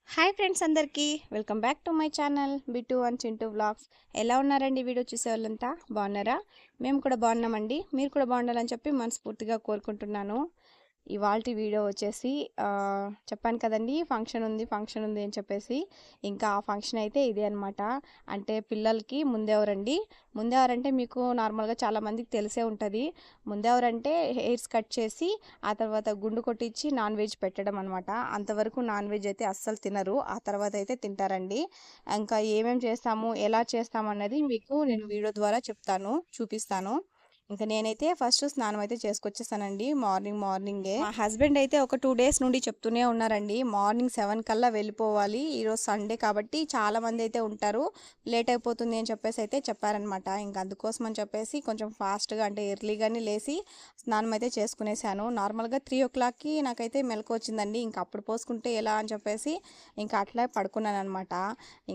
Hi friends అందరికీ welcome back to my channel Bittu and Chintu vlogs. ఎలా ఉన్నారండి వీడియో చూసే వాళ్ళంతా? బాగున్నారా? మేము కూడా బాగున్నామండి. మీరు కూడా బాగుండాలని చెప్పి మనస్ఫూర్తిగా కోరుకుంటున్నాను. ఇవాల్టి వీడియో వచ్చేసి చెప్పాను కదండి, ఫంక్షన్ ఉంది అని చెప్పేసి. ఇంకా ఆ ఫంక్షన్ అయితే ఇదే అనమాట. అంటే పిల్లలకి ముందెవరంటే మీకు నార్మల్గా చాలామందికి తెలిసే ఉంటుంది. ముందెవరంటే హెయిర్స్ కట్ చేసి ఆ తర్వాత గుండు కొట్టించి నాన్ వెజ్ పెట్టడం అనమాట. అంతవరకు నాన్ వెజ్ అయితే అస్సలు తినరు, ఆ తర్వాత అయితే తింటారండి. ఇంకా ఏమేమి చేస్తాము, ఎలా చేస్తాము అన్నది మీకు నేను వీడియో ద్వారా చూపిస్తాను. ఇంకా నేనైతే ఫస్ట్ స్నానం అయితే చేసుకొచ్చేసానండి మార్నింగే. మా హస్బెండ్ అయితే ఒక 2 డేస్ నుండి చెప్తూనే ఉన్నారండి, మార్నింగ్ 7 కల్లా వెళ్ళిపోవాలి, ఈరోజు సండే కాబట్టి చాలా మంది అయితే ఉంటారు, లేట్ అయిపోతుంది అని చెప్పేసి అయితే చెప్పారనమాట. ఇంకా అందుకోసం అని చెప్పేసి కొంచెం ఫాస్ట్గా అంటే ఎర్లీగానే లేచి స్నానం అయితే చేసుకునేసాను. నార్మల్గా 3 o'clock నాకైతే మెలకు వచ్చిందండి. ఇంకా అప్పుడు పోసుకుంటే ఎలా అని చెప్పేసి ఇంకా అట్లా పడుకున్నాను అనమాట.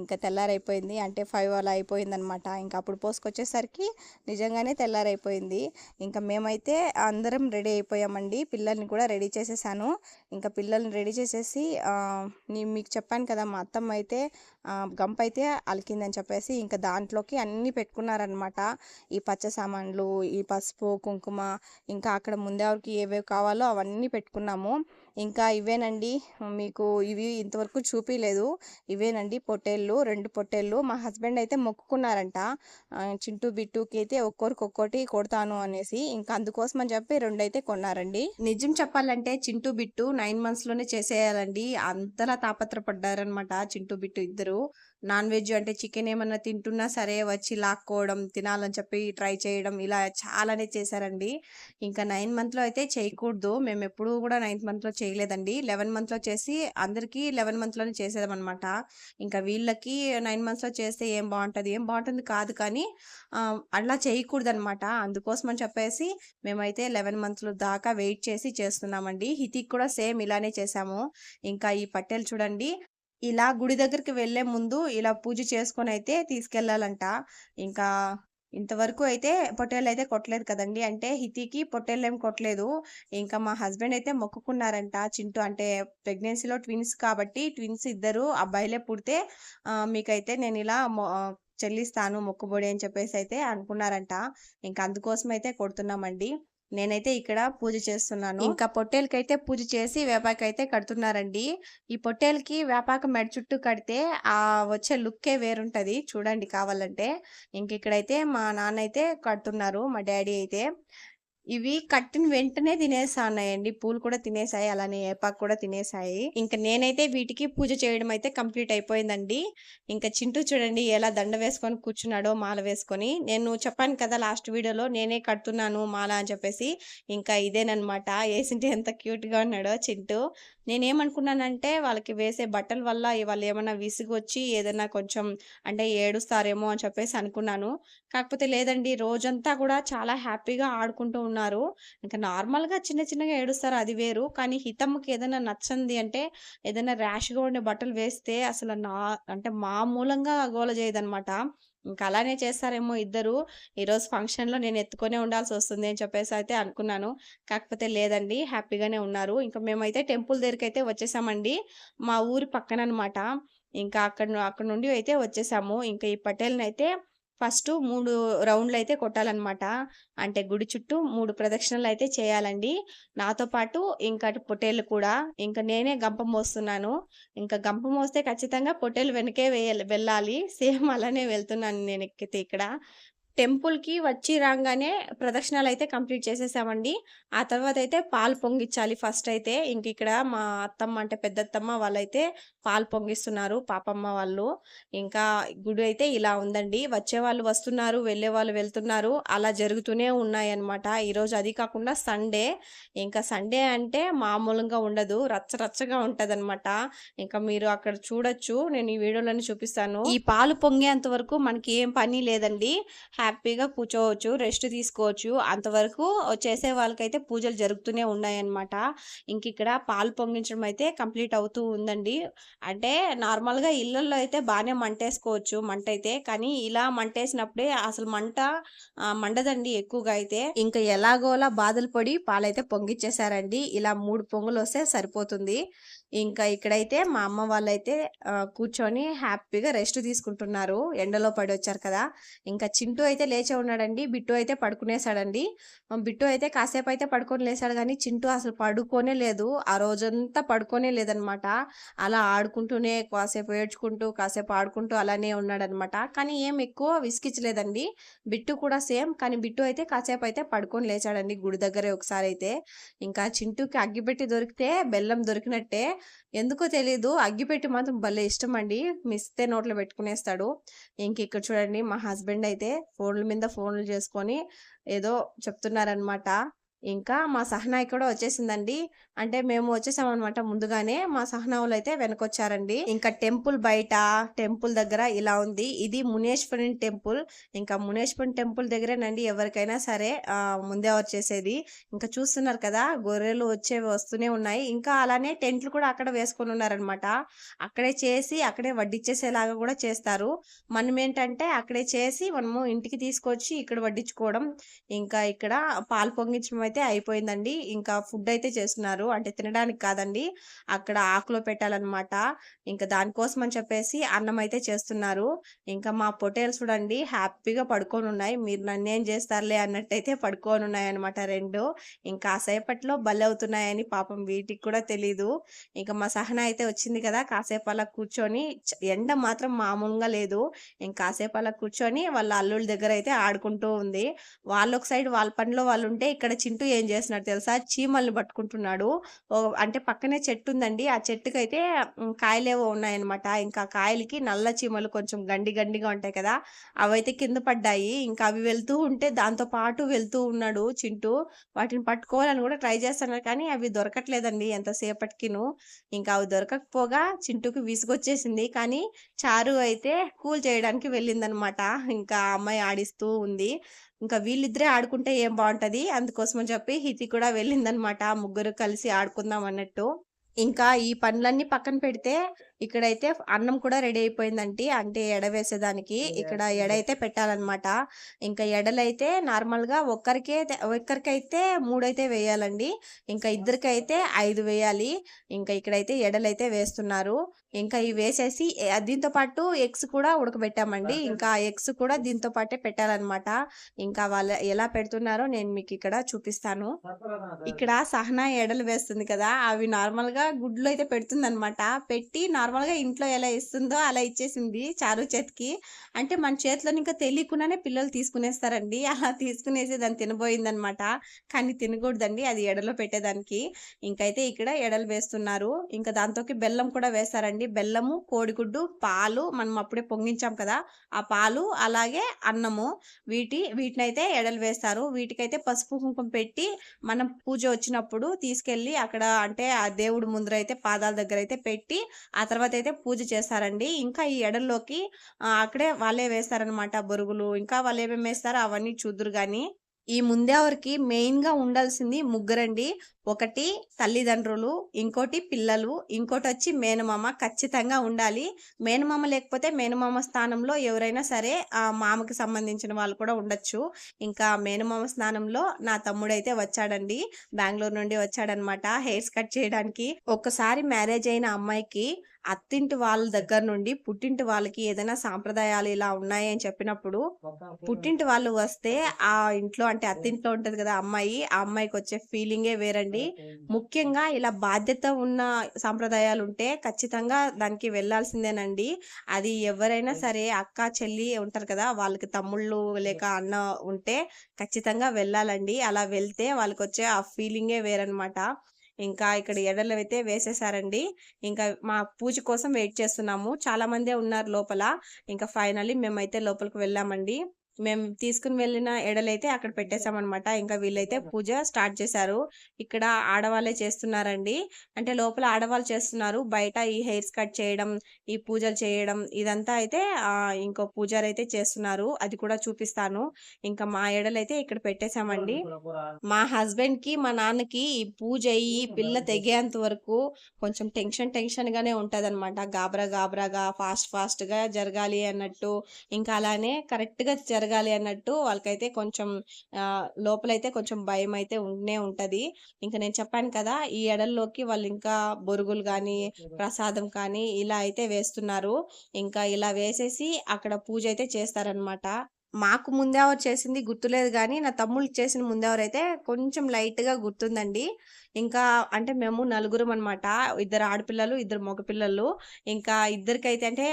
ఇంకా తెల్లారైపోయింది, అంటే 5 అలా అయిపోయింది అనమాట. ఇంకా అప్పుడు పోసుకొచ్చేసరికి నిజంగానే తెల్లారైపోయింది. ఇంకా మేమైతే అందరం రెడీ అయిపోయామండి. పిల్లల్ని కూడా రెడీ చేసేసాను. ఇంకా పిల్లల్ని రెడీ చేసేసి నేను మీకు చెప్పాను కదా, మా అత్తమ్మ అయితే గంప అయితే అలికిందని చెప్పేసి ఇంకా దాంట్లోకి అన్నీ పెట్టుకున్నారనమాట. ఈ పచ్చ సామాన్లు, ఈ పసుపు కుంకుమ, ఇంకా అక్కడ ముందేవరికి ఏవేవి కావాలో అవన్నీ పెట్టుకున్నాము. ఇంకా ఇవేనండి, మీకు ఇవి ఇంతవరకు చూపించలేదు. ఇవేనండి పొట్టేళ్ళు, 2 పొట్టేళ్ళు. మా హస్బెండ్ అయితే మొక్కుకున్నారంట, చింటూ బిట్టుకి అయితే ఒక్కొక్కటి కొడతాను అనేసి. ఇంకా అందుకోసం అని చెప్పి 2 అయితే కొన్నారండి. నిజం చెప్పాలంటే చింటూ బిట్టు 9 months లోనే చేసేయాలండి, అంతలా తాపత్రపడ్డారనమాట చింటూ బిట్టు ఇద్దరు. నాన్ వెజ్ అంటే చికెన్ ఏమన్నా తింటున్నా సరే వచ్చి లాక్కోవడం, తినాలని చెప్పి ట్రై చేయడం, ఇలా చాలానే చేశారండి. ఇంకా 9 month లో అయితే చేయకూడదు, మేము ఎప్పుడూ కూడా 9th month లో చేయలేదండి. 11 month లో చేసి అందరికీ 11 month లోనే చేసేదమనమాట. ఇంకా వీళ్ళకి 9 months లో చేస్తే ఏం బాగుంటుంది కాదు, కానీ అలా చేయకూడదనమాట. అందుకోసం అని చెప్పేసి మేమైతే 11 months దాకా వెయిట్ చేసి చేస్తున్నామండి. హితికి కూడా సేమ్ ఇలానే చేసాము. ఇంకా ఈ పట్టెలు చూడండి, ఇలా గుడి దగ్గరికి వెళ్ళే ముందు ఇలా పూజ చేసుకొని అయితే తీసుకెళ్ళాలంట. ఇంకా ఇంతవరకు అయితే పొట్టేళ్ళైతే కొట్టలేదు కదండి, అంటే హితికి పొట్టేళ్ళేం కొట్టలేదు. ఇంకా మా హస్బెండ్ అయితే మొక్కుకున్నారంట, చింటూ అంటే ప్రెగ్నెన్సీలో ట్విన్స్ కాబట్టి, ట్విన్స్ ఇద్దరు అబ్బాయిలే పుడితే మీకైతే నేను ఇలా చెల్లిస్తాను మొక్కుబడి అని చెప్పేసి అయితే అనుకున్నారంట. ఇంకా అందుకోసం అయితే కొడుతున్నామండి. నేనైతే ఇక్కడ పూజ చేస్తున్నాను. ఇంకా పొట్టేలకైతే పూజ చేసి వేపాకైతే కడుతున్నారండి. ఈ పొట్టేలకి వేపాక మెడ చుట్టూ కడితే ఆ వచ్చే లుక్కే వేరుంటది, చూడండి కావాలంటే. ఇంక ఇక్కడైతే మా నాన్న అయితే కడుతున్నారు, మా డాడీ అయితే. ఇవి కట్టిన వెంటనే తినేసాన్నాయండి, పూలు కూడా తినేసాయి, అలానే ఏపాకు కూడా తినేసాయి. ఇంకా నేనైతే వీటికి పూజ చేయడం అయితే కంప్లీట్ అయిపోయిందండి. ఇంకా చింటూ చూడండి ఎలా దండ వేసుకొని కూర్చున్నాడో, మాల వేసుకొని. నేను చెప్పాను కదా లాస్ట్ వీడియోలో, నేనే కడుతున్నాను మాల అని చెప్పేసి. ఇంకా ఇదేనమాట, వేసింటే ఎంత క్యూట్ గా ఉన్నాడో చింటూ. నేనేమనుకున్నానంటే వాళ్ళకి వేసే బట్టల వల్ల వాళ్ళు ఏమన్నా విసుగొచ్చి ఏదైనా కొంచెం అంటే ఏడుస్తారేమో అని చెప్పేసి అనుకున్నాను. కాకపోతే లేదండి, రోజంతా కూడా చాలా హ్యాపీగా ఆడుకుంటూ ఉన్నారు. ఇంకా నార్మల్‌గా చిన్నగా ఏడుస్తారు, అది వేరు. కానీ హితమ్మకి ఏదైనా నచ్చంది అంటే, ఏదైనా ర్యాష్‌గా ఉండే బట్టలు వేస్తే అసలు అంటే మామూలంగా గోల చేయదనమాట. ఇంకా అలానే చేస్తారేమో ఇద్దరు. ఈరోజు ఫంక్షన్‌లో నేను ఎత్తుకొనే ఉండాల్సొస్తుంది అని చెప్పేసి అయితే అనుకున్నాను. కాకపోతే లేదండి, హ్యాపీగానే ఉన్నారు. ఇంకా మేమైతే టెంపుల్ దగ్గరికైతే వచ్చేసామండి. మా ఊరి పక్కననమాట. ఇంకా అక్కడ నుండి అయితే వచ్చేసాము. ఇంకా ఈ పటేల్‌నైతే ఫస్టు 3 రౌండ్‌లయితే కొట్టాలనమాట. అంటే గుడి చుట్టూ 3 ప్రదక్షిణలయితే చేయాలండి. నాతో పాటు ఇంకా అటు పొట్టేళ్ళు కూడా. ఇంక నేనే గంప మోస్తున్నాను. ఇంకా గంప మోస్తే ఖచ్చితంగా పొట్టేలు వెనకే వెళ్ళాలి. సేమ్ అలానే వెళ్తున్నాను నేనెక్కితే ఇక్కడ. టెంపుల్‌కి వచ్చి రాంగానే ప్రదక్షిణాలయితే కంప్లీట్ చేసేసామండి. ఆ తర్వాతయితే పాలు పొంగిచ్చాలి ఫస్టయితే. ఇంకిక్కడ మా అత్తమ్మ అంటే పెద్దత్తమ్మ వాళ్ళైతే పాలు పొంగిస్తున్నారు, పాపమ్మ వాళ్ళు. ఇంకా గుడి అయితే ఇలా ఉందండి. వచ్చేవాళ్ళు వస్తున్నారు, వెళ్ళేవాళ్ళు వెళ్తున్నారు. అలా జరుగుతూనే ఉన్నాయన్నమాట. ఈరోజు అది కాకుండా సండే. ఇంకా సండే అంటే మామూలుగా ఉండదు, రచ్చరచ్చగా ఉంటదనమాట. ఇంకా మీరు అక్కడ చూడొచ్చు, నేను ఈ వీడియోలోనే చూపిస్తాను. ఈ పాలు పొంగేంత వరకు మనకి ఏం పని లేదండి. హ్యాపీగా కూర్చోవచ్చు, రెస్ట్ తీసుకోవచ్చు. అంతవరకు చేసే వాళ్ళకైతే పూజలు జరుగుతూనే ఉన్నాయన్నమాట. ఇంకిక్కడ పాలు పొంగించడం అయితే కంప్లీట్ అవుతూ ఉందండి. అంటే నార్మల్‌గా ఇళ్లల్లో అయితే బానే మంటేసుకోవచ్చు మంటైతే. కానీ ఇలా మంటేసినప్పుడే అసలు మండదండి ఎక్కువగా అయితే. ఇంకా ఎలాగోలా బాధలు పడి పాలైతే పొంగిచ్చేసారండి. ఇలా 3 పొంగులొస్తే సరిపోతుంది. ఇంకా ఇక్కడైతే మా అమ్మ వాళ్ళైతే కూర్చొని హ్యాపీగా రెస్ట్ తీసుకుంటున్నారు. ఎండలో పడి వచ్చారు కదా. ఇంకా చింటూ అయితే లేచే ఉన్నాడండి. బిట్టు అయితే పడుకునేసాడండి. బిట్టు అయితే కాసేపు అయితే పడుకొని లేసాడు కానీ చింటూ అసలు పడుకోనే లేదు. ఆ రోజంతా పడుకోనే లేదనమాట. అలా ఆడుకుంటూనే కాసేపు ఏడ్చుకుంటూ కాసేపు ఆడుకుంటూ అలానే ఉన్నాడనమాట. కానీ ఏం ఎక్కువ విసిగించలేదండి. బిట్టు కూడా సేమ్. కానీ బిట్టు అయితే కాసేపు అయితే పడుకొని లేచాడండి గుడి దగ్గరే ఒకసారి అయితే. ఇంకా చింటూకి అగ్గిపెట్టి దొరికితే బెల్లం దొరికినట్టే. ఎందుకో తెలీదు అగ్గిపెట్టి మాత్రం భలే ఇష్టమండి. మిస్తే నోట్లో పెట్టుకునేస్తాడు. ఇక్కడ చూడండి మా హస్బెండ్ అయితే ఫోన్ల మీద ఫోన్లు చేసుకొని ఏదో చెప్తున్నారనమాట. ఇంకా మా సహనాయి కూడా వచ్చేసిందండి. అంటే మేము వచ్చేసామనమాట ముందుగానే. మా సహనా వాళ్ళైతే వెనకొచ్చారండి. ఇంకా టెంపుల్ బయట, టెంపుల్ దగ్గర ఇలా ఉంది. ఇది మునేశ్వరుని టెంపుల్. ఇంకా మునేశ్వరుని టెంపుల్ దగ్గరేనండి ఎవరికైనా సరే ముందే వచ్చేసేది. ఇంకా చూస్తున్నారు కదా గొర్రెలు వచ్చేవి వస్తూనే ఉన్నాయి. ఇంకా అలానే టెంట్లు కూడా అక్కడ వేసుకొని ఉన్నారనమాట. అక్కడే చేసి అక్కడే వడ్డిచ్చేసేలాగా కూడా చేస్తారు. మనం ఏంటంటే అక్కడే చేసి మనము ఇంటికి తీసుకొచ్చి ఇక్కడ వడ్డించుకోవడం. ఇంకా ఇక్కడ పాలు పొంగించడం అయితే అయిపోయిందండి. ఇంకా ఫుడ్ అయితే చేస్తున్నారు. అంటే తినడానికి కాదండి. అక్కడ ఆకులో పెట్టాలన్నమాట. ఇంకా దానికోసం అని చెప్పేసి అన్నం అయితే చేస్తున్నారు. ఇంకా మా పొట్టేలు చూడండి హ్యాపీగా పడుకొని ఉన్నాయి. మీరు నన్నేం చేస్తారులే అన్నట్టయితే పడుకొని ఉన్నాయన్నమాట 2. ఇంకా కాసేపట్లో బలి అవుతున్నాయని పాపం వీటికి కూడా తెలీదు. ఇంకా మా సహన అయితే వచ్చింది కదా కాసేపు అలా కూర్చొని ఎండ మాత్రం మామూలుగా లేదు. ఇంకా కాసేపు అలా కూర్చొని వాళ్ళ అల్లుళ్ళ దగ్గర అయితే ఆడుకుంటూ ఉంది. వాళ్ళు ఒక సైడ్ వాళ్ళ పనిలో వాళ్ళు ఉంటే ఇక్కడ చింటూ ఏం చేస్తున్నాడు తెలుసా? చీమల్ని పట్టుకుంటున్నాడు. అంటే పక్కనే చెట్టు ఉందండి. ఆ చెట్టుకైతే కాయలేవో ఉన్నాయన్నమాట. ఇంకా కాయలకి నల్ల చీమలు కొంచెం గండిగా ఉంటాయి కదా. అవైతే కింద పడ్డాయి. ఇంకా అవి వెళ్తూ ఉంటే దాంతో పాటు వెళ్తూ ఉన్నాడు చింటూ. వాటిని పట్టుకోవాలని కూడా ట్రై చేస్తున్నారు కానీ అవి దొరకట్లేదండి ఎంతసేపటికిను. ఇంకా అవి దొరకకపోగా చింటూకి విసుగొచ్చేసింది. కానీ చారు అయితే కూల్ చేయడానికి వెళ్ళిందనమాట. ఇంకా ఆ అమ్మాయి ఆడిస్తూ ఉంది. ఇంకా వీళ్ళిద్దరే ఆడుకుంటే ఏం బావుంటది. అందుకోసమని చెప్పి హితి కూడా వెళ్ళిందనమాట. ముగ్గురు కలిసి ఆడుకుందాం అన్నట్టు. ఇంకా ఈ పనులన్నీ పక్కన పెడితే ఇక్కడైతే అన్నం కూడా రెడీ అయిపోయిందండి. అంటే ఎడ వేసేదానికి ఇక్కడ ఎడ అయితే పెట్టాలన్నమాట. ఇంకా ఎడలైతే నార్మల్‌గా ఒక్కరికైతే 3 అయితే వేయాలండి. ఇంకా ఇద్దరికైతే 5 వేయాలి. ఇంకా ఇక్కడైతే ఎడలైతే వేస్తున్నారు. ఇంకా ఇవి వేసేసి దీంతో పాటు ఎగ్స్ కూడా ఉడకబెట్టామండి. ఇంకా ఎగ్స్ కూడా దీంతో పాటే పెట్టాలన్నమాట. ఇంకా వాళ్ళు ఎలా పెడుతున్నారో నేను మీకు ఇక్కడ చూపిస్తాను. ఇక్కడ సహనా ఎడలు వేస్తుంది కదా! అవి నార్మల్‌గా గుడ్లు అయితే పెడుతుందన్నమాట. పెట్టి నార్మల్‌గా ఇంట్లో ఎలా ఇస్తుందో అలా ఇచ్చేసింది చారు చేతికి. అంటే మన చేతిలోని ఇంకా తెలియకుండానే పిల్లలు తీసుకునేస్తారండి. అలా తీసుకునేసి దాన్ని తినబోయిందన్నమాట. కానీ తినకూడదండి అది ఎడలో పెట్టేదానికి. ఇంకైతే ఇక్కడ ఎడలు వేస్తున్నారు. ఇంకా దాంతోకి బెల్లం కూడా వేస్తారండి. బెల్లము, కోడిగుడ్డు, పాలు మనం అప్పుడే పొంగించాం కదా! ఆ పాలు అలాగే అన్నము వీటినైతే ఎడలు వేస్తారు. వీటికైతే పసుపు, కుంకుమ పెట్టి మనం పూజ వచ్చినప్పుడు తీసుకెళ్ళి అక్కడ అంటే ఆ దేవుడి ముందర అయితే పాదాల దగ్గర అయితే పెట్టి ఆ తర్వాత అయితే పూజ చేస్తారండి. ఇంకా ఈ ఎడల్లోకి అక్కడే వాళ్ళే వేస్తారనమాట బొరుగులు. ఇంకా వాళ్ళు ఏమేమి వేస్తారో అవన్నీ చూద్దురు గాని. ఈ ముందేవరికి మెయిన్‌గా ఉండాల్సింది ముగ్గురండి. ఒకటి తల్లిదండ్రులు, ఇంకోటి పిల్లలు, ఇంకోటొచ్చి మేనమామ ఖచ్చితంగా ఉండాలి. మేనమామ లేకపోతే మేనమామ స్థానంలో ఎవరైనా సరే మామకి సంబంధించిన వాళ్ళు కూడా ఉండొచ్చు. ఇంకా మేనమామ స్థానంలో నా తమ్ముడైతే వచ్చాడండి. బెంగుళూరు నుండి వచ్చాడనమాట హెయిర్స్ కట్ చేయడానికి. ఒక్కసారి మ్యారేజ్ అయిన అమ్మాయికి అత్తింటి వాళ్ళ దగ్గర నుండి పుట్టింటి వాళ్ళకి ఏదైనా సాంప్రదాయాలు ఇలా ఉన్నాయి అని చెప్పినప్పుడు పుట్టింటి వాళ్ళు వస్తే ఆ ఇంట్లో అంటే అత్తింట్లో ఉంటది కదా అమ్మాయి. ఆ అమ్మాయికి వచ్చే ఫీలింగే వేరండి. ముఖ్యంగా ఇలా బాధ్యత ఉన్న సాంప్రదాయాలు ఉంటే ఖచ్చితంగా దానికి వెళ్ళాల్సిందేనండి. అది ఎవరైనా సరే అక్క, చెల్లి ఉంటారు కదా! వాళ్ళకి తమ్ముళ్ళు లేక అన్న ఉంటే ఖచ్చితంగా వెళ్ళాలండి. అలా వెళ్తే వాళ్ళకొచ్చే ఆ ఫీలింగే వేరనమాట. ఇంకా ఇక్కడ ఎడలవైతే వేసేసారండి. ఇంకా మా పూజ కోసం వెయిట్ చేస్తున్నాము. చాలా మందే ఉన్నారు లోపల. ఇంకా ఫైనల్లీ మేమైతే లోపలికి వెళ్ళామండి. మేము తీసుకొని వెళ్ళిన ఎడలైతే అక్కడ పెట్టేసామనమాట. ఇంకా వీళ్ళైతే పూజ స్టార్ట్ చేశారు. ఇక్కడ ఆడవాళ్ళే చేస్తున్నారండి. అంటే లోపల ఆడవాళ్ళు చేస్తున్నారు. బయట ఈ హెయిర్స్ కట్ చేయడం, ఈ పూజలు చేయడం ఇదంతా అయితే ఇంకో పూజారైతే చేస్తున్నారు. అది కూడా చూపిస్తాను. ఇంకా మా ఎడలైతే ఇక్కడ పెట్టేసామండి. మా హస్బెండ్‌కి, మా నాన్నకి ఈ పూజ అయ్యి పిల్ల తెగేంత వరకు కొంచెం టెన్షన్ గానే ఉంటదనమాట. గాబరాగా ఫాస్ట్‌గా జరగాలి అన్నట్టు. ఇంకా అలానే కరెక్ట్‌గా జరగాలి అన్నట్టు వాళ్ళకైతే కొంచెం లోపలైతే కొంచెం భయం అయితే ఉంటది. ఇంకా నేను చెప్పాను కదా, ఈ ఎడల్లోకి వాళ్ళు ఇంకా బొరుగులు గాని, ప్రసాదం కానీ ఇలా అయితే వేస్తున్నారు. ఇంకా ఇలా వేసేసి అక్కడ పూజ అయితే చేస్తారనమాట. మాకు ముందెవరు చేసింది గుర్తులేదు గానీ, నా తమ్ముళ్ళకి చేసిన ముందెవరైతే కొంచెం లైట్‌గా గుర్తుందండి. ఇంకా అంటే మేము నలుగురమనమాట. ఇద్దరు ఆడపిల్లలు, ఇద్దరు మగపిల్లలు. ఇంకా ఇద్దరికైతే అంటే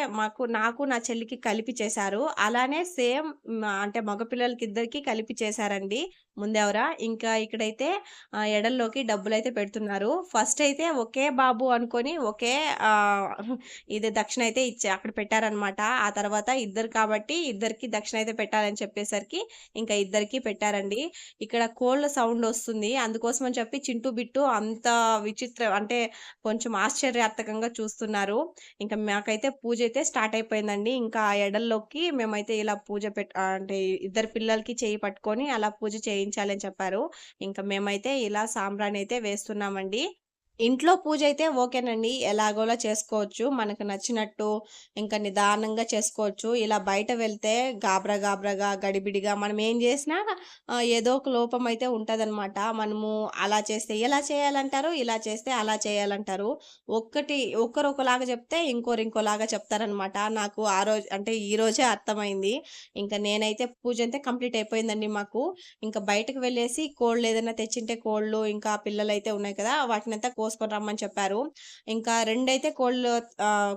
నాకు, నా చెల్లికి కలిపి చేశారు. అలానే సేమ్ అంటే మగపిల్లలకి ఇద్దరికీ కలిపి చేశారండి ముందెవర. ఇంకా ఇక్కడైతే ఎడల్లోకి డబ్బులైతే పెడుతున్నారు. ఫస్ట్ అయితే ఒకే బాబు అనుకోని ఒకే ఇది దక్షిణ అయితే అక్కడ పెట్టారనమాట. ఆ తర్వాత ఇద్దరు కాబట్టి ఇద్దరికి దక్షిణ అయితే పెట్టాలని చెప్పేసరికి ఇంకా ఇద్దరికీ పెట్టారండి. ఇక్కడ కోళ్ళ సౌండ్ వస్తుంది. అందుకోసం అని చెప్పి చింటూ, బిట్టు అంత అంటే కొంచెం ఆశ్చర్యార్థకంగా చూస్తున్నారు. ఇంకా మాకైతే పూజ అయితే స్టార్ట్ అయిపోయిందండి. ఇంకా ఆ ఎడల్లోకి మేమైతే ఇలా అంటే ఇద్దరు పిల్లలకి చెయ్యి పట్టుకొని అలా పూజ చేయించాలని చెప్పారు. ఇంకా మేమైతే ఇలా సాంబ్రాణి అయితే వేస్తున్నామండి. ఇంట్లో పూజైతే ఓకేనండి. ఎలాగోలా చేసుకోవచ్చు. మనకు నచ్చినట్టు ఇంకా నిదానంగా చేసుకోవచ్చు. ఇలా బయట వెళ్తే గాబరాగా, గడిబిడిగా మనం ఏం జేసినా ఏదో ఒక లోపమైతే ఉంటదనమాట. మనము అలా చేస్తే ఇలా చేయాలంటారు, ఇలా చేస్తే అలా చేయాలంటారు. ఒకరు ఒకలాగా చెప్తే ఇంకోరు ఇంకోలాగా చెప్తారనమాట. నాకు ఆ రోజు అంటే ఈ రోజే అర్థమైంది. ఇంకా నేనైతే పూజంతా కంప్లీట్ అయిపోయిందండి మాకు. ఇంకా బయటకు వెళ్ళేసి కోళ్ళేదైనా తెచ్చింటే కోళ్ళు, ఇంకా పిల్లలైతే ఉన్నాయి కదా! వాటినంతా కోసుకొని రమ్మని చెప్పారు. ఇంకా 2 అయితే కోళ్ళు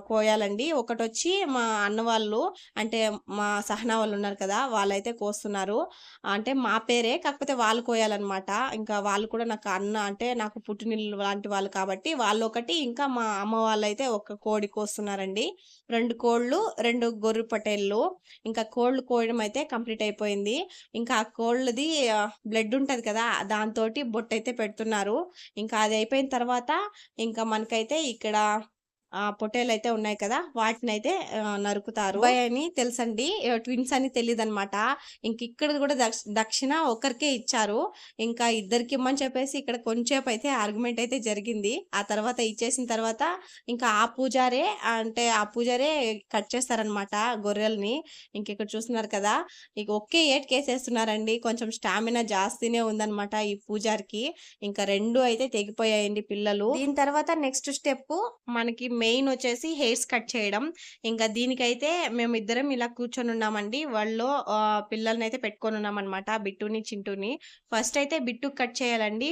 కోయాలండి. ఒకటొచ్చి మా అన్న వాళ్ళు అంటే మా సహనా వాళ్ళున్నారు కదా! వాళ్ళైతే కోస్తున్నారు. అంటే మా పేరే కాకపోతే వాళ్ళు కోయాలన్నమాట. ఇంకా వాళ్ళు కూడా నాకు అన్న అంటే నాకు పుట్టినిల్లు లాంటి వాళ్ళు కాబట్టి వాళ్ళొకటి, ఇంకా మా అమ్మ వాళ్ళైతే ఒక కోడి కోస్తున్నారండి. 2 కోళ్ళు, 2 గొర్రె పొట్టేళ్ళు. ఇంకా కోళ్ళు కోయడం అయితే కంప్లీట్ అయిపోయింది. ఇంకా ఆ కోళ్ళది బ్లడ్ ఉంటది కదా! దాంతోటి బొట్టయితే పెడుతున్నారు. ఇంకా అది అయిపోయిన తర్వాత ఇంకా మనకైతే ఇక్కడ పొట్టేలైతే ఉన్నాయి కదా! వాటినైతే నరుకుతారు. అబ్బాయి అని తెలుసండి. ట్విన్స్ అని తెలీదనమాట. ఇక్కడ కూడా దక్షిణ ఒకరికే ఇచ్చారు. ఇంకా ఇద్దరికిమ్మని చెప్పేసి ఇక్కడ కొంచేపయితే ఆర్గ్యుమెంట్ అయితే జరిగింది. ఆ తర్వాత ఇచ్చేసిన తర్వాత ఇంకా ఆ పూజారే కట్ చేస్తారనమాట గొర్రెల్ని. ఇక్కడ చూస్తున్నారు కదా! ఇక ఒకే ఏటుకేసేస్తున్నారండి. కొంచెం స్టామినా జాస్తీనే ఉందనమాట ఈ పూజారికి. ఇంకా 2 అయితే తెగిపోయాయండి పిల్లలు. దీని తర్వాత నెక్స్ట్ స్టెప్పు మనకి మెయిన్ వచ్చేసి హెయిర్స్ కట్ చేయడం. ఇంకా దీనికైతే మేమిద్దరం ఇలా కూర్చొనున్నామండి. పిల్లల్ని పిల్లలనైతే పెట్టుకొనున్నామనమాట. బిట్టుని, చింటూని. ఫస్ట్ అయితే బిట్టుకి కట్ చేయాలండి.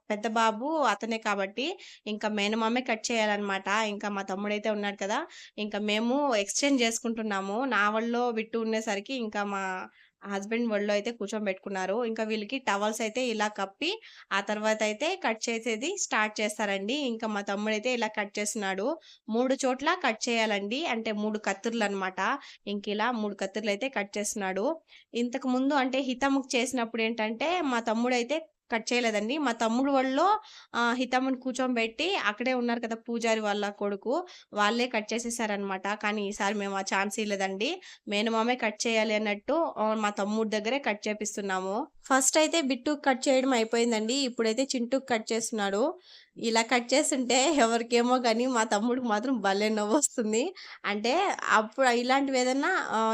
పెద్ద బాబు అతనే కాబట్టి ఇంకా మేనమామే కట్ చేయాలనమాట. ఇంకా మా తమ్ముడైతే ఉన్నాడు కదా! ఇంకా మేము ఎక్స్‌చేంజ్ చేసుకుంటున్నాము. నా ఒళ్ళో బిట్టు ఉండేసరికి ఇంకా మా హస్బెండ్ ఒళ్ళో అయితే కూర్చోబెట్టుకున్నారు. ఇంకా వీళ్ళకి టవల్స్ అయితే ఇలా కప్పి ఆ తర్వాత అయితే కట్ చేసేది స్టార్ట్ చేస్తారండి. ఇంకా మా తమ్ముడైతే ఇలా కట్ చేస్తున్నాడు. 3 చోట్ల కట్ చేయాలండి. అంటే 3 కత్తుర్లనమాట. ఇంకిలా 3 కత్తుర్లయితే కట్ చేస్తున్నాడు. ఇంతకు ముందు అంటే హితముకు చేసినప్పుడేంటంటే మా తమ్ముడైతే కట్ చేయలేదండి. మా తమ్ముడు ఒళ్ళో హితముని కూర్చోబెట్టి అక్కడే ఉన్నారు కదా! పూజారి వాళ్ళ కొడుకు. వాళ్ళే కట్ చేసేసారనమాట. కానీ ఈసారి మేము ఆ ఛాన్స్ ఇయ్యలేదండి. మేనమామే కట్ చేయాలి అన్నట్టు మా తమ్ముడి దగ్గరే కట్ చేపిస్తున్నాము. ఫస్ట్ అయితే బిట్టుకి కట్ చేయడం అయిపోయిందండి. ఇప్పుడైతే చింటూకి కట్ చేస్తున్నాడు. ఇలా కట్ చేస్తుంటే ఎవరికేమో గానీ మా తమ్ముడికి మాత్రం భలే నవ్వొస్తుంది. అంటే అప్పుడు ఇలాంటివి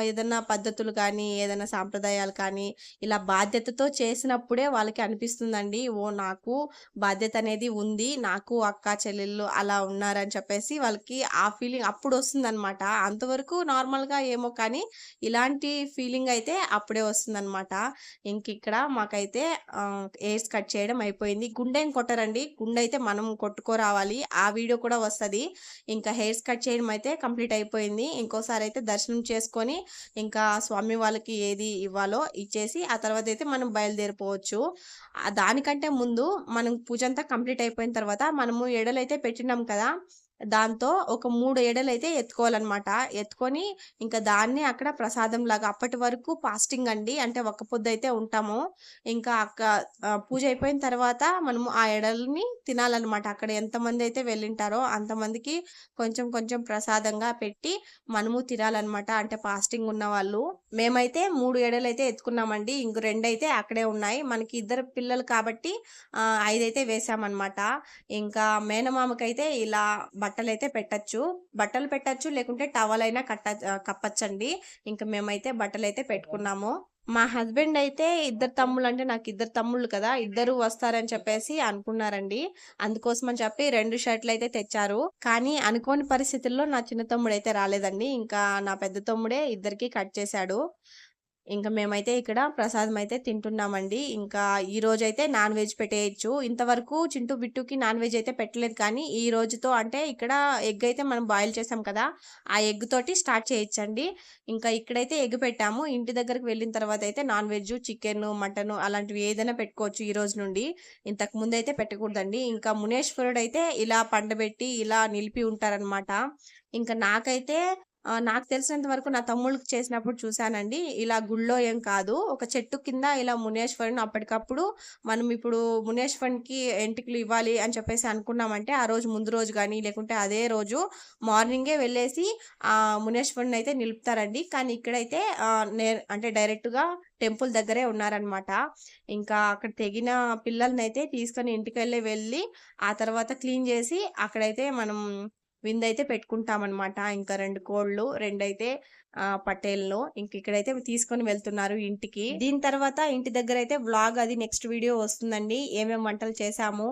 ఏదన్నా పద్ధతులు కానీ, ఏదైనా సాంప్రదాయాలు కానీ, ఇలా బాధ్యతతో చేసినప్పుడే వాళ్ళకి అనిపిస్తుందండి. ఓహ్! నాకు బాధ్యత అనేది ఉంది. నాకు అక్క, చెల్లెళ్ళు అలా ఉన్నారని చెప్పేసి వాళ్ళకి ఆ ఫీలింగ్ అప్పుడొస్తుందనమాట. అంతవరకు నార్మల్‌గా ఏమో కానీ, ఇలాంటి ఫీలింగ్ అయితే అప్పుడే వస్తుందనమాట. ఇంకిక్కడ మాకైతే హెయిర్స్ కట్ చేయడం అయిపోయింది. గుండేం కొట్టరండి. గుండైతే మనం కొట్టుకోరావాలి. ఆ వీడియో కూడా వస్తది. ఇంకా హెయిర్స్ కట్ చేయడం అయితే కంప్లీట్ అయిపోయింది. ఇంకోసారి అయితే దర్శనం చేసుకొని ఇంకా స్వామి వాళ్ళకి ఏది ఇవ్వాలో ఇచ్చేసి ఆ తర్వాత అయితే మనం బయలుదేరిపోవచ్చు. దానికంటే ముందు మనం పూజ అంతా కంప్లీట్ అయిపోయిన తర్వాత మనము ఎడలైతే పెట్టినాం కదా! దాంతో ఒక 3 ఎడలైతే ఎత్తుకోవాలనమాట. ఎత్తుకొని ఇంకా దాన్ని అక్కడ ప్రసాదంలాగా అప్పటి వరకు ఫాస్టింగ్ అండి. అంటే ఒక్క పొద్దయితే ఉంటాము. ఇంకా పూజ అయిపోయిన తర్వాత మనము ఆ ఎడలని తినాలనమాట. అక్కడ ఎంతమందయితే వెళ్ళింటారో అంతమందికి కొంచెం కొంచెం ప్రసాదంగా పెట్టి మనము తినాలనమాట. అంటే ఫాస్టింగ్ ఉన్నవాళ్ళు. మేమైతే 3 ఎడలైతే ఎత్తుకున్నామండి. ఇంక 2 అయితే అక్కడే ఉన్నాయి. మనకి ఇద్దరు పిల్లలు కాబట్టి 5 అయితే వేసామనమాట. ఇంకా మేనమామకైతే ఇలా బట్టలైతే పెట్టచ్చు. బట్టలు పెట్టచ్చు, లేకుంటే టవల్ అయినా కప్పచ్చండి. ఇంక మేమైతే బట్టలైతే పెట్టుకున్నాము. మా హస్బెండ్ అయితే ఇద్దరు తమ్ముళ్ళు, అంటే నాకు ఇద్దరు తమ్ముళ్ళు కదా, ఇద్దరు వస్తారని చెప్పేసి అనుకున్నారండి. అందుకోసం అని చెప్పి 2 షర్ట్లు అయితే తెచ్చారు. కానీ అనుకోని పరిస్థితుల్లో నా చిన్న తమ్ముడైతే రాలేదండి. ఇంకా నా పెద్ద తమ్ముడే ఇద్దరికి కట్ చేశాడు. ఇంకా మేమైతే ఇక్కడ ప్రసాదం అయితే తింటున్నామండి. ఇంకా ఈ రోజైతే నాన్ వెజ్ పెట్టేయొచ్చు. ఇంతవరకు చింటూ, బిట్టుకి నాన్ వెజ్ అయితే పెట్టలేదు. కానీ ఈ రోజుతో అంటే ఇక్కడ ఎగ్ అయితే మనం బాయిల్ చేసాం కదా, ఆ ఎగ్ తోటి స్టార్ట్ చేయొచ్చండి. ఇంకా ఇక్కడైతే ఎగ్ పెట్టాము. ఇంటి దగ్గరికి వెళ్ళిన తర్వాత అయితే నాన్ వెజ్, చికెన్, మటన్ అలాంటివి ఏదైనా పెట్టుకోవచ్చు ఈ రోజు నుండి. ఇంతకు ముందైతే పెట్టకూడదండి. ఇంకా మునేశ్వరుడు అయితే ఇలా పండబెట్టి ఇలా నిలిపి ఉంటారనమాట. ఇంకా నాకైతే నాకు తెలిసినంత వరకు నా తమ్ముళ్ళకి చేసినప్పుడు చూసానండి. ఇలా గుళ్ళో ఏం కాదు, ఒక చెట్టు కింద ఇలా మునేశ్వరుని అప్పటికప్పుడు మనం ఇప్పుడు మునేశ్వరునికి ఎంటికలు ఇవ్వాలి అని చెప్పేసి అనుకున్నామంటే, ఆ రోజు ముందు రోజు గానీ, లేకుంటే అదే రోజు మార్నింగే వెళ్ళేసి మునేశ్వరుని అయితే నిలుపుతారండి. కానీ ఇక్కడైతే అంటే డైరెక్ట్‌గా టెంపుల్ దగ్గరే ఉన్నారనమాట. ఇంకా అక్కడ తెగిన పిల్లలనైతే తీసుకొని ఇంటికెళ్ళి వెళ్ళి, ఆ తర్వాత క్లీన్ చేసి అక్కడైతే మనం విందైతే పెట్టుకుంటామనమాట. ఇంకా 2 కోళ్ళు, 2 అయితే పటేల్‌లు. ఇంక ఇక్కడైతే తీసుకొని వెళ్తున్నారు ఇంటికి. దీని తర్వాత ఇంటి దగ్గరైతే వ్లాగ్ అది నెక్స్ట్ వీడియో వస్తుందండి. ఏమేం వంటలు చేశాము,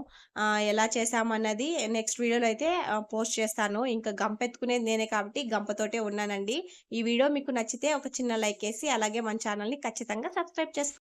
ఎలా చేశాము అన్నది నెక్స్ట్ వీడియోలో అయితే పోస్ట్ చేస్తాను. ఇంకా గంపెత్తుకునేది నేనే కాబట్టి గంపతోటే ఉన్నానండి. ఈ వీడియో మీకు నచ్చితే ఒక చిన్న లైక్ ఏసి, అలాగే మన ఛానల్‌ని ఖచ్చితంగా సబ్స్క్రైబ్ చేసుకోండి.